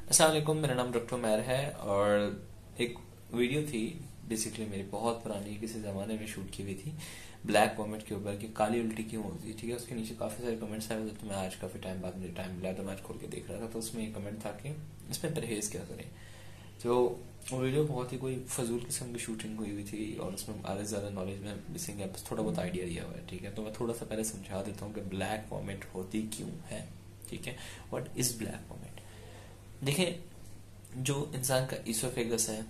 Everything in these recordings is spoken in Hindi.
अस्सलाम वालेकुम, मेरा नाम डॉक्टर उमैर है और एक वीडियो थी बेसिकली मेरी बहुत पुरानी किसी ज़माने में शूट की हुई थी ब्लैक वॉमिट के ऊपर कि काली उल्टी क्यों होती है। ठीक है, उसके नीचे काफ़ी सारे कमेंट्स आए हुए थे, तो मैं आज काफ़ी टाइम बाद मुझे टाइम मिला तो मैं आज खोल के देख रहा था, तो उसमें एक कमेंट था कि इसमें परहेज़ क्या करें। तो वो वीडियो बहुत ही कोई फजूल किस्म की शूटिंग हुई हुई थी और उसमें आधे से ज़्यादा नॉलेज में मिसिंग है, बस थोड़ा बहुत आइडिया दिया हुआ है। ठीक है, तो मैं थोड़ा सा पहले समझा देता हूँ कि ब्लैक वॉमिट होती क्यों है। ठीक है, व्हाट इज़ ब्लैक वॉमिट। देखें, जो इंसान का ईसोफेगस है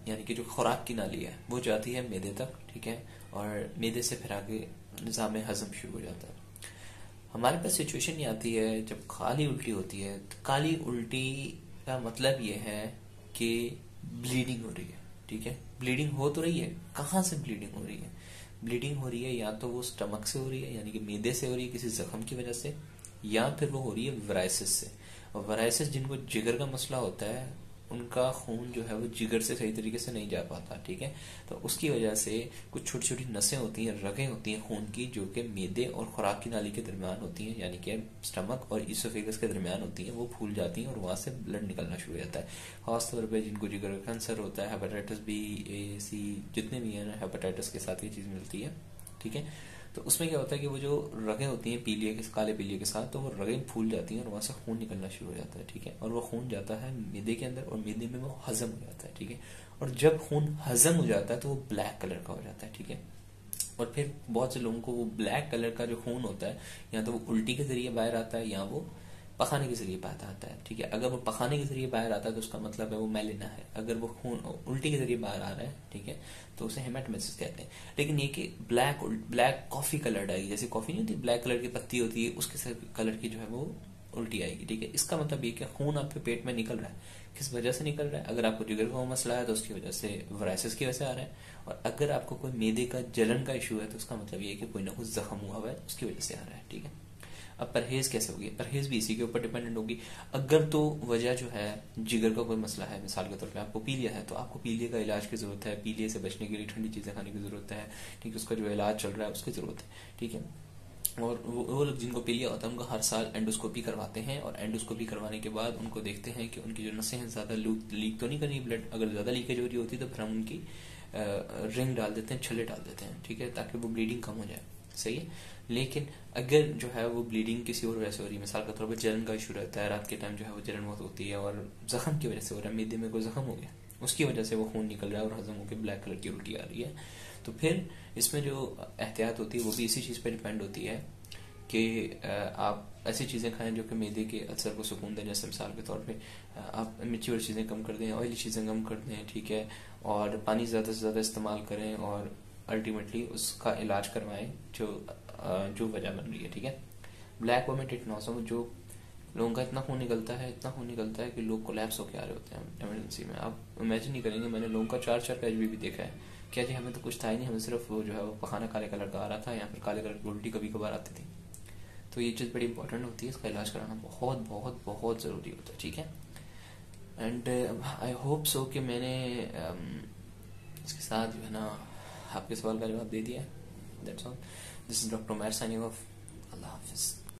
यानी कि जो खुराक की नाली है वो जाती है मैदे तक। ठीक है, और मैदे से फिर आगे निज़ाम हजम शुरू हो जाता है। हमारे पास सिचुएशन ये आती है जब काली उल्टी होती है, तो काली उल्टी का मतलब ये है कि ब्लीडिंग हो रही है। ठीक है, ब्लीडिंग हो तो रही है, कहाँ से ब्लीडिंग हो रही है? ब्लीडिंग हो रही है या तो वो स्टमक से हो रही है यानी कि मैदे से हो रही है किसी जख्म की वजह से, या फिर वो हो रही है वराइसिस से। और वराइसिस जिनको जिगर का मसला होता है उनका खून जो है वो जिगर से सही तरीके से नहीं जा पाता। ठीक है, तो उसकी वजह से कुछ छोटी छोटी नसें होती हैं, रगें होती हैं खून की, जो कि मैदे और खुराक की नाली के दरमियान होती हैं यानी कि स्टमक और ईसोफेगस के दरमियान होती हैं, वो फूल जाती हैं और वहां से ब्लड निकलना शुरू हो जाता है। खासतौर पर जिनको जिगर का कैंसर होता है, हेपेटाइटिस बी, ए, सी, जितने भी हैं, हेपेटाइटिस के साथ ये चीज़ मिलती है। ठीक है, तो उसमें क्या होता है कि वो जो रगें होती हैं पीलिए के काले पीलिए के साथ, तो वो रगें फूल जाती हैं और वहां से खून निकलना शुरू हो जाता है। ठीक है, और वो खून जाता है मैदे के अंदर और मैदे में वो हजम हो जाता है। ठीक है, और जब खून हजम हो जाता है तो वो ब्लैक कलर का हो जाता है। ठीक है, और फिर बहुत से लोगों को वो ब्लैक कलर का जो खून होता है या तो वो उल्टी के जरिए बाहर आता है या वो पखाने के जरिए बाहर आता है। ठीक है, अगर वो पखाने के जरिए बाहर आता है तो उसका मतलब है वो मेलिना है। अगर वो खून उल्टी के जरिए बाहर आ रहा है, ठीक है, तो उसे हेमेटोमेसिस कहते हैं। लेकिन ये कि ब्लैक ब्लैक कॉफी कलर्ड आएगी, जैसे कॉफी नहीं होती ब्लैक कलर की पत्ती होती है, उसके कलर की जो है वो उल्टी आएगी। ठीक है, इसका मतलब ये कि खून आपके पेट में निकल रहा है। किस वजह से निकल रहा है? अगर आपको जिगर का मसला है तो उसकी वजह से, वराइसिस की वजह से आ रहा है। और अगर आपको कोई मैदे का जलन का इशू है तो उसका मतलब ये है कि कोई ना कुछ जख्म हुआ हुआ है, उसकी वजह से आ रहा है। ठीक है, अब परहेज कैसे होगी? परहेज भी इसी के ऊपर डिपेंडेंट होगी। अगर तो वजह जो है जिगर का कोई मसला है, मिसाल के तौर पे आपको पीलिया है, तो आपको पीलिया का इलाज की जरूरत है, पीलिया से बचने के लिए ठंडी चीजें खाने की जरूरत है। ठीक है, उसका जो इलाज चल रहा है उसकी जरूरत है। ठीक है, और वो लोग जिनको पीलिया होता है उनको हर साल एंडोस्कोपी करवाते हैं, और एंडोस्कोपी करवाने के बाद उनको देखते हैं कि उनकी जो नसें हैं ज्यादा लीक तो नहीं कर रही ब्लड। अगर ज्यादा लीकेज हो रही होती तो फिर हम उनकी रिंग डाल देते हैं, छल्ले डाल देते हैं। ठीक है, ताकि वो ब्लीडिंग कम हो जाए। सही है, लेकिन अगर जो है वो ब्लीडिंग किसी और वजह से हो रही है, मिसाल के तौर पर जलन का इशू रहता है, रात के टाइम जो है वो जलन बहुत होती है और जख्म की वजह से हो रहा है, मैदे में कोई जख्म हो गया, उसकी वजह से वो खून निकल रहा है और हजम होकर ब्लैक कलर की उल्टी आ रही है, तो फिर इसमें जो एहतियात होती है वो भी इसी चीज़ पर डिपेंड होती है कि आप ऐसी चीज़ें खाएं जो कि मैदे के अल्सर को सुकून दें। जैसे मिसाल के तौर पे आप मिर्ची वाली चीज़ें कम कर दें, ऑयली चीज़ें कम कर दें। ठीक है, और पानी ज़्यादा से ज़्यादा इस्तेमाल करें और अल्टीमेटली उसका इलाज करवाएं जो वजह बन रही है। ठीक है, ब्लैक वॉमिट टिटनोसम, जो लोगों का इतना खून निकलता है, इतना खून निकलता है कि लोग कोलैप्स होकर आ रहे होते हैं इमरजेंसी में। आप इमेजिन नहीं करेंगे, मैंने लोगों का 4-4 का एचबी भी देखा है। क्या जी, हमें तो कुछ था ही नहीं, हमें सिर्फ वो जो है वो पखाना काले कलर का आ रहा था या फिर काले कलर की उल्टी कभी कभार आती थी। तो ये चीज़ बड़ी इंपॉर्टेंट होती है, इसका इलाज कराना बहुत बहुत बहुत ज़रूरी होता है। ठीक है, एंड आई होप सो कि मैंने इसके साथ जो है ना आपके सवाल का जवाब दे दिया है। That's all, this is doctor Umair signing off. अल्लाह हाफिज़।